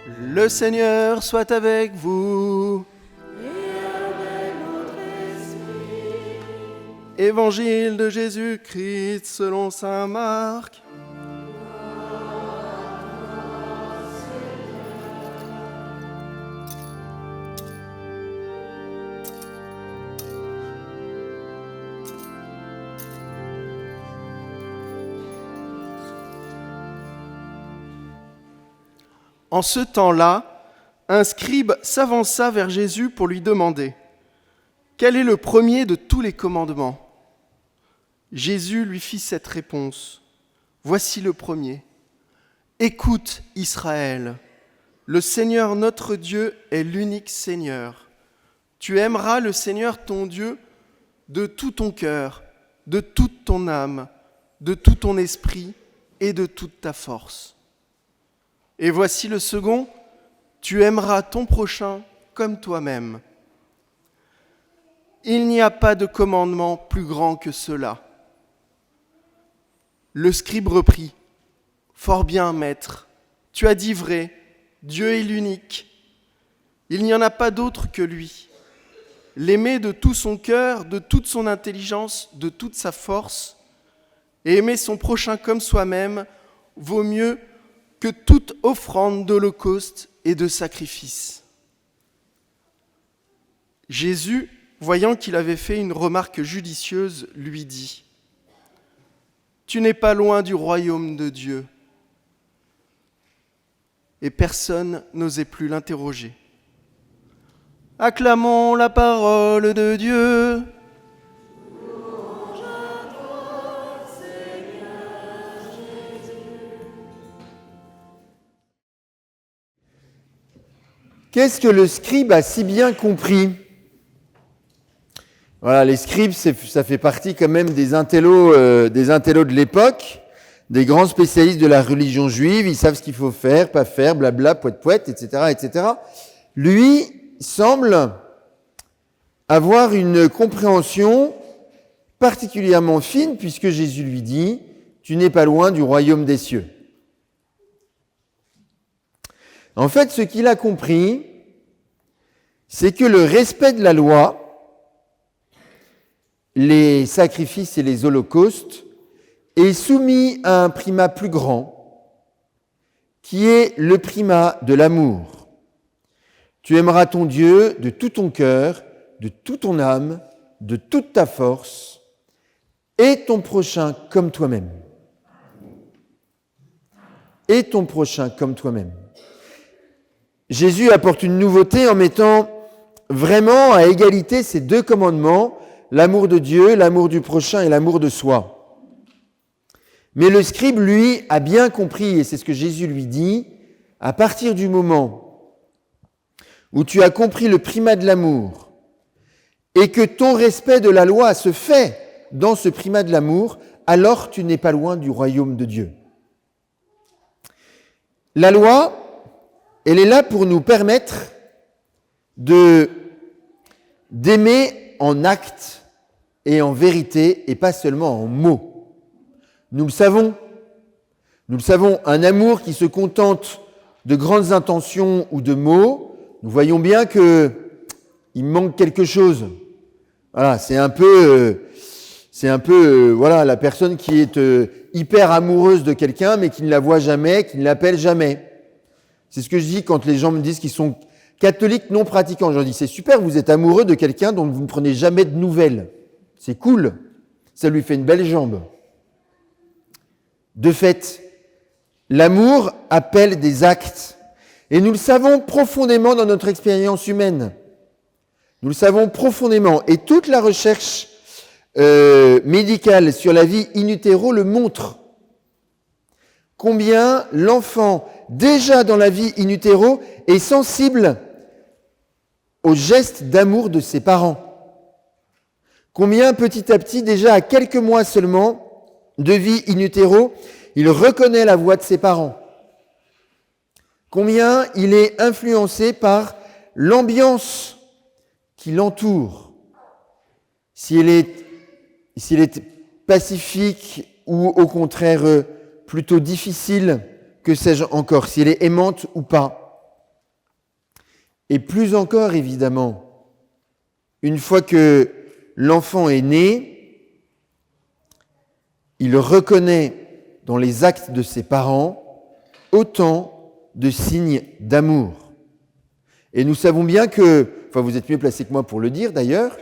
Le Seigneur soit avec vous. Évangile de Jésus-Christ selon saint Marc. En ce temps-là, un scribe s'avança vers Jésus pour lui demander « Quel est le premier de tous les commandements ?» Jésus lui fit cette réponse « Voici le premier. Écoute, Israël, le Seigneur notre Dieu est l'unique Seigneur. Tu aimeras le Seigneur ton Dieu de tout ton cœur, de toute ton âme, de tout ton esprit et de toute ta force. Et voici le second, tu aimeras ton prochain comme toi-même. Il n'y a pas de commandement plus grand que cela. » Le scribe reprit, « Fort bien, maître, tu as dit vrai, Dieu est l'unique. Il n'y en a pas d'autre que lui. L'aimer de tout son cœur, de toute son intelligence, de toute sa force, et aimer son prochain comme soi-même vaut mieux que toute offrande d'holocauste et de sacrifice. » Jésus, voyant qu'il avait fait une remarque judicieuse, lui dit « Tu n'es pas loin du royaume de Dieu. » Et personne n'osait plus l'interroger. Acclamons la parole de Dieu. Qu'est-ce que le scribe a si bien compris ? Voilà, les scribes, ça fait partie quand même des intellos de l'époque, des grands spécialistes de la religion juive. Ils savent ce qu'il faut faire, pas faire, blabla, poète, etc., etc. Lui semble avoir une compréhension particulièrement fine, puisque Jésus lui dit « Tu n'es pas loin du royaume des cieux ». En fait, ce qu'il a compris, c'est que le respect de la loi, les sacrifices et les holocaustes, est soumis à un primat plus grand, qui est le primat de l'amour. Tu aimeras ton Dieu de tout ton cœur, de toute ton âme, de toute ta force, et ton prochain comme toi-même. Et ton prochain comme toi-même. Jésus apporte une nouveauté en mettant vraiment à égalité ces deux commandements, l'amour de Dieu, l'amour du prochain et l'amour de soi. Mais le scribe, lui, a bien compris, et c'est ce que Jésus lui dit, à partir du moment où tu as compris le primat de l'amour et que ton respect de la loi se fait dans ce primat de l'amour, alors tu n'es pas loin du royaume de Dieu. La loi, elle est là pour nous permettre d'aimer en acte et en vérité et pas seulement en mots. Nous le savons, un amour qui se contente de grandes intentions ou de mots, nous voyons bien qu'il manque quelque chose. Voilà, c'est un peu la personne qui est hyper amoureuse de quelqu'un mais qui ne la voit jamais, qui ne l'appelle jamais. C'est ce que je dis quand les gens me disent qu'ils sont catholiques non pratiquants. Je leur dis, c'est super, vous êtes amoureux de quelqu'un dont vous ne prenez jamais de nouvelles. C'est cool, ça lui fait une belle jambe. De fait, l'amour appelle des actes. Et nous le savons profondément dans notre expérience humaine. Nous le savons profondément. Et toute la recherche médicale sur la vie in utero le montre. Combien l'enfant, déjà dans la vie in utero, est sensible aux gestes d'amour de ses parents. Combien petit à petit, déjà à quelques mois seulement de vie in utero, il reconnaît la voix de ses parents. Combien il est influencé par l'ambiance qui l'entoure. S'il est pacifique ou au contraire plutôt difficile, que sais-je encore, s'il est aimante ou pas. Et plus encore, évidemment, une fois que l'enfant est né, il reconnaît dans les actes de ses parents autant de signes d'amour. Et nous savons bien que, vous êtes mieux placé que moi pour le dire d'ailleurs,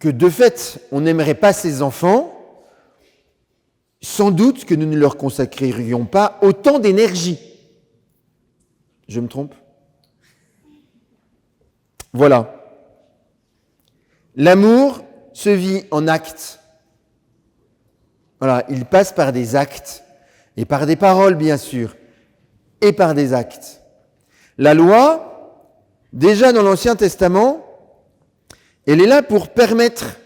que de fait, on n'aimerait pas ses enfants, sans doute que nous ne leur consacrerions pas autant d'énergie. Je me trompe ? Voilà. L'amour se vit en actes. Voilà, il passe par des actes, et par des paroles bien sûr, et par des actes. La loi, déjà dans l'Ancien Testament, elle est là pour permettre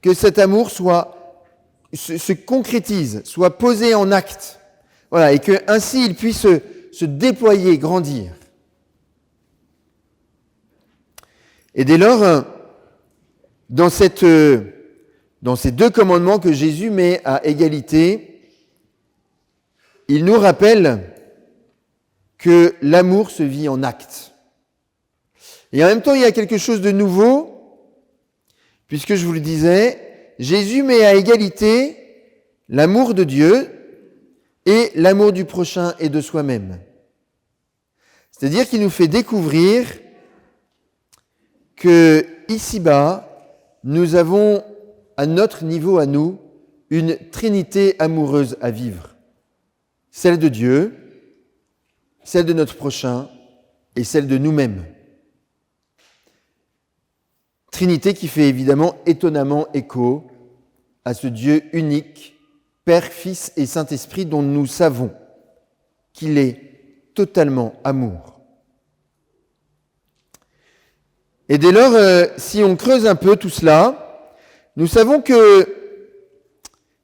que cet amour se concrétise, soit posé en acte, voilà, et que ainsi il puisse se déployer, grandir. Et dès lors, dans ces deux commandements que Jésus met à égalité, il nous rappelle que l'amour se vit en actes. Et en même temps, il y a quelque chose de nouveau, puisque je vous le disais, Jésus met à égalité l'amour de Dieu et l'amour du prochain et de soi-même. C'est-à-dire qu'il nous fait découvrir que ici-bas, nous avons à notre niveau à nous une trinité amoureuse à vivre. Celle de Dieu, celle de notre prochain et celle de nous-mêmes. Trinité qui fait évidemment étonnamment écho à ce Dieu unique, Père, Fils et Saint-Esprit dont nous savons qu'il est totalement amour. Et dès lors, si on creuse un peu tout cela, nous savons que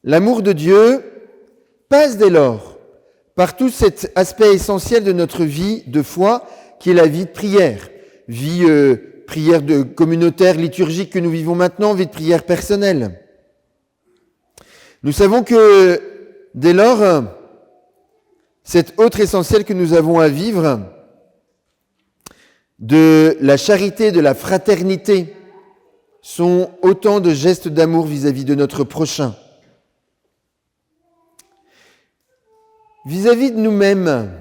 l'amour de Dieu passe dès lors par tout cet aspect essentiel de notre vie de foi qui est la vie de prière, vie prière de communautaire, liturgique que nous vivons maintenant, vie de prière personnelle. Nous savons que, dès lors, cet autre essentiel que nous avons à vivre, de la charité, de la fraternité, sont autant de gestes d'amour vis-à-vis de notre prochain. Vis-à-vis de nous-mêmes,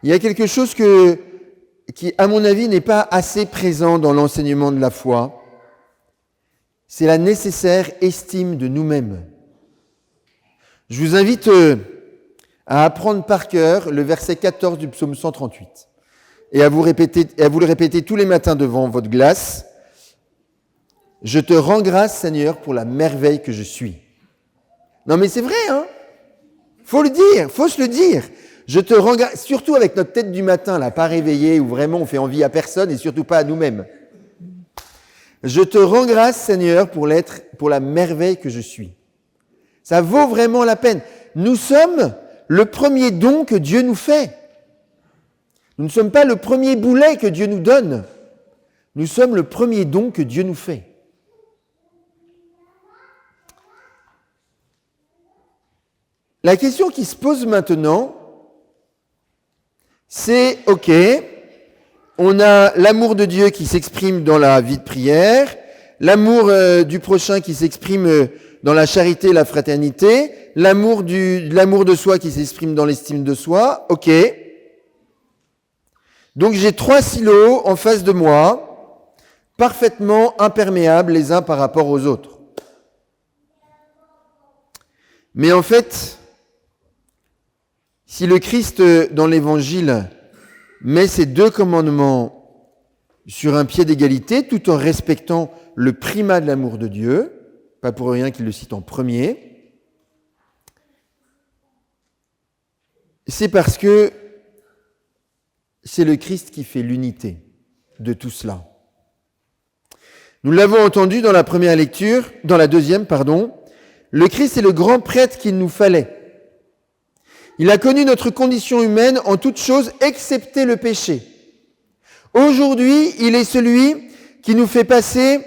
il y a quelque chose qui, à mon avis, n'est pas assez présent dans l'enseignement de la foi. C'est la nécessaire estime de nous-mêmes. Je vous invite à apprendre par cœur le verset 14 du psaume 138 et à vous le répéter tous les matins devant votre glace. « Je te rends grâce, Seigneur, pour la merveille que je suis. » Non mais c'est vrai, hein ? Faut le dire, faut se le dire. Je te rends grâce, surtout avec notre tête du matin, là, pas réveillée, où vraiment on fait envie à personne et surtout pas à nous-mêmes. Je te rends grâce, Seigneur, pour la merveille que je suis. Ça vaut vraiment la peine. Nous sommes le premier don que Dieu nous fait. Nous ne sommes pas le premier boulet que Dieu nous donne. Nous sommes le premier don que Dieu nous fait. La question qui se pose maintenant, c'est, ok, on a l'amour de Dieu qui s'exprime dans la vie de prière, l'amour du prochain qui s'exprime dans la charité et la fraternité, l'amour de soi qui s'exprime dans l'estime de soi, ok. Donc j'ai 3 silos en face de moi, parfaitement imperméables les uns par rapport aux autres. Mais en fait, si le Christ, dans l'Évangile, met ces 2 commandements sur un pied d'égalité, tout en respectant le primat de l'amour de Dieu, pas pour rien qu'il le cite en premier, c'est parce que c'est le Christ qui fait l'unité de tout cela. Nous l'avons entendu dans la première lecture, dans la deuxième, le Christ est le grand prêtre qu'il nous fallait. Il a connu notre condition humaine en toutes choses, excepté le péché. Aujourd'hui, il est celui qui nous fait passer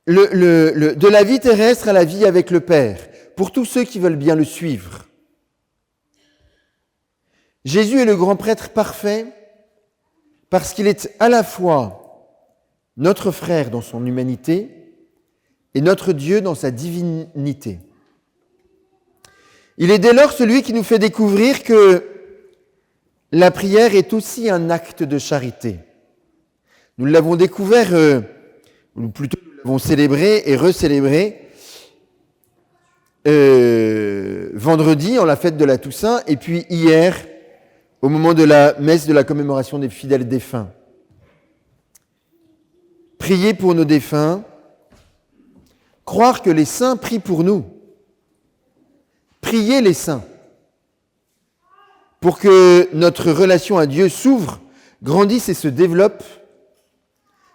de la vie terrestre à la vie avec le Père, pour tous ceux qui veulent bien le suivre. Jésus est le grand prêtre parfait parce qu'il est à la fois notre frère dans son humanité et notre Dieu dans sa divinité. Il est dès lors celui qui nous fait découvrir que la prière est aussi un acte de charité. Nous l'avons découvert, ou plutôt nous l'avons célébré et recélébré vendredi en la fête de la Toussaint et puis hier au moment de la messe de la commémoration des fidèles défunts. Prier pour nos défunts, croire que les saints prient pour nous, prier les saints pour que notre relation à Dieu s'ouvre, grandisse et se développe,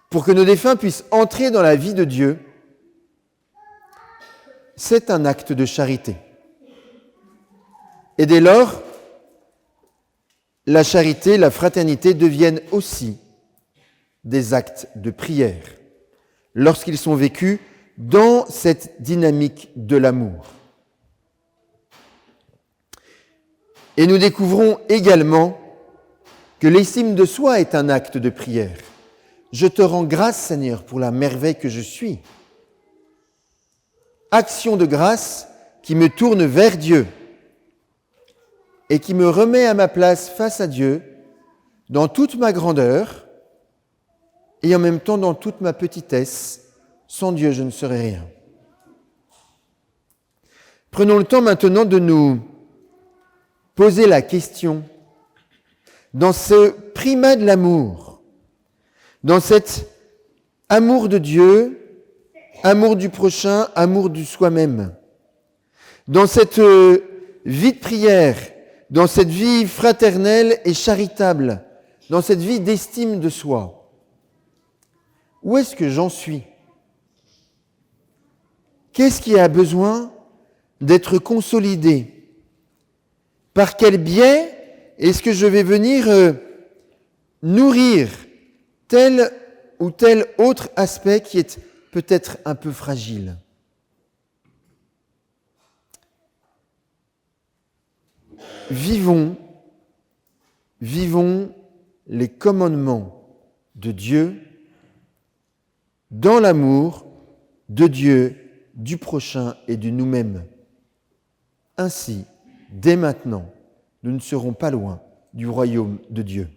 pour que nos défunts puissent entrer dans la vie de Dieu, c'est un acte de charité. Et dès lors, la charité, la fraternité deviennent aussi des actes de prière, lorsqu'ils sont vécus dans cette dynamique de l'amour. Et nous découvrons également que l'estime de soi est un acte de prière. Je te rends grâce, Seigneur, pour la merveille que je suis. Action de grâce qui me tourne vers Dieu et qui me remet à ma place face à Dieu dans toute ma grandeur et en même temps dans toute ma petitesse. Sans Dieu, je ne serais rien. Prenons le temps maintenant de nous poser la question, dans ce primat de l'amour, dans cet amour de Dieu, amour du prochain, amour du soi-même, dans cette vie de prière, dans cette vie fraternelle et charitable, dans cette vie d'estime de soi, où est-ce que j'en suis ? Qu'est-ce qui a besoin d'être consolidé ? Par quel biais est-ce que je vais venir nourrir tel ou tel autre aspect qui est peut-être un peu fragile ? Vivons les commandements de Dieu dans l'amour de Dieu, du prochain et de nous-mêmes. Ainsi, dès maintenant, nous ne serons pas loin du royaume de Dieu.